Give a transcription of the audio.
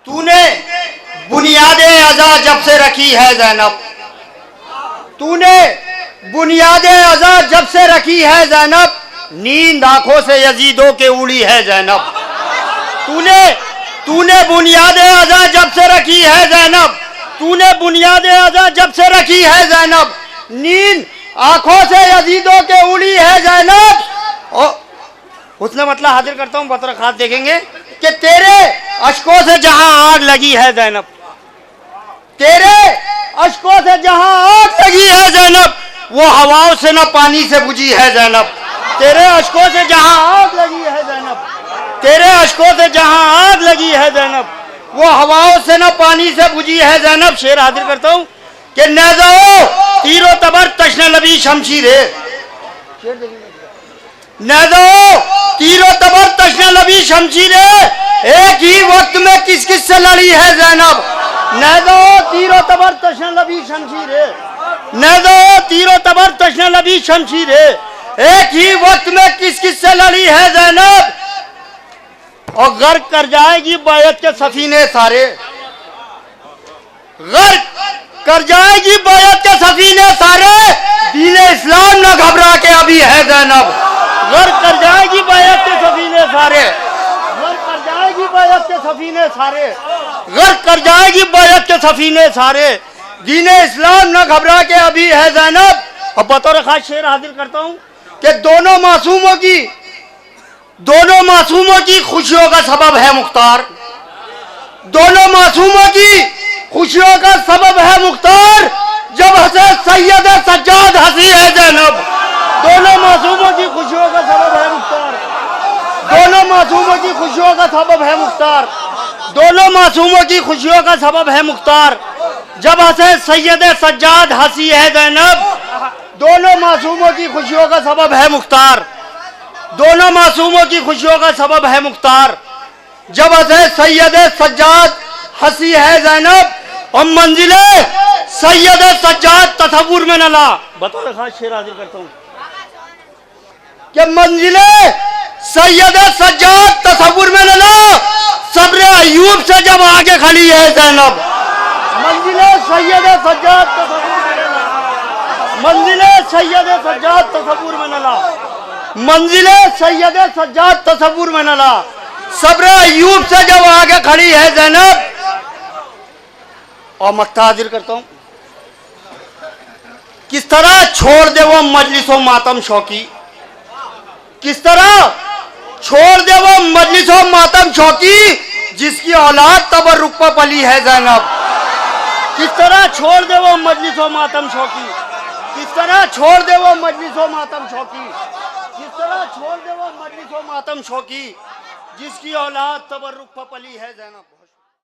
तूने बुनियादे अज़ा जब से रखी है ज़ैनब, तूने बुनियादे अज़ा जब से रखी है ज़ैनब, नींद आंखों से यजीदों के उड़ी है ज़ैनब। तूने बुनियादे अज़ा जब से रखी है ज़ैनब, तूने बुनियादे अज़ा जब से रखी है ज़ैनब, नींद आंखों से यजीदों के उड़ी है ज़ैनब। और उसने मतलब हाजिर करता हूँ, बतर खास देखेंगे कि तेरे अश्कों से जहां आग लगी है ज़ैनब, तेरे अश्कों से जहां आग लगी है ज़ैनब, वो हवाओं से न पानी से बुझी है ज़ैनब। तेरे अश्कों से जहां आग लगी है ज़ैनब, तेरे अश्कों से जहां आग लगी है ज़ैनब, वो हवाओं से न पानी से बुझी है ज़ैनब। शेर हाजिर करता हूँ कि नेज़ो तीरो तबर तश्न लबी शमशीर है, नेज़ो तीरो तबर तश्न लबी शमशीर है, एक ही वक्त में किस किस से लड़ी है ज़ैनब। नेज़ो तीरो तबर तश्न लबी शमशीर है, नेज़ो तीरो तबर तश्न लबी शमशीर है, एक ही वक्त में किस किस से लड़ी है ज़ैनब। और गर्क कर जाएगी बैत के सफीने सारे, गर्क कर जाएगी बैत के सफीने सारे, दीने इस्लाम न घबरा के अभी है ज़ैनब। गर्क कर जाएगी बैत के सफीने सारे, गर्क कर जाएगी बैत के सफीने सारे, गर्क कर जाएगी बैत के सफीने सारे, दीने इस्लाम न घबरा के अभी है ज़ैनब। और बतौर खास शेर हाजिर करता हूँ कि दोनों मासूमों की खुशियों का सबब है मुख्तार, दोनों मासूमों की खुशियों का सबब है मुख्तार, जब हंसे सैयद सज्जाद हंसी है ज़ैनब। दोनों मासूमों की खुशियों का सबब है मुख्तार, दोनों मासूमों की खुशियों का सबब है मुख्तार, दोनों मासूमों की खुशियों का सबब है मुख्तार, जब हंसे सैयद सज्जाद हंसी है ज़ैनब। दोनों मासूमों की खुशियों का सबब है मुख्तार, दोनों मासूमों की खुशियों का सबब है मुख्तार, जब हंसे सैयद सज्जाद हंसी है ज़ैनब। और मंजिले सैयद सज्जाद तसव्वुर में न ला। बतौर खास शेर हाजिर करता हूँ कि मंजिले सैयद सज्जाद तसव्वुर में न ला, सब्र अय्यूब से जब आगे खड़ी है ज़ैनब। मंजिले सैयद सज्जाद तसव्वुर में न ला, मंजिले सैयद सज्जाद तसव्वुर में न ला, मंजिले सैयद सज्जाद तसव्वुर में न ला, सब्र अय्यूब से जब आगे खड़ी है ज़ैनब। और मक्ता हाजिर करता हूं, किस तरह छोड़ दे वो मजलिसो मातम शौकी, किस तरह छोड़ दे वो मजलिसो मातम शौकी, जिसकी औलाद तबर्रुक पर पली है ज़ैनब। किस तरह छोड़ दे वो मजलिसो मातम शौकी, किस तरह छोड़ दे वो मजलिसो मातम शौकी, किस तरह छोड़ दे वो मजलिसो मातम शौकी, जिसकी औलाद तबर्रुक पर पली है ज़ैनब।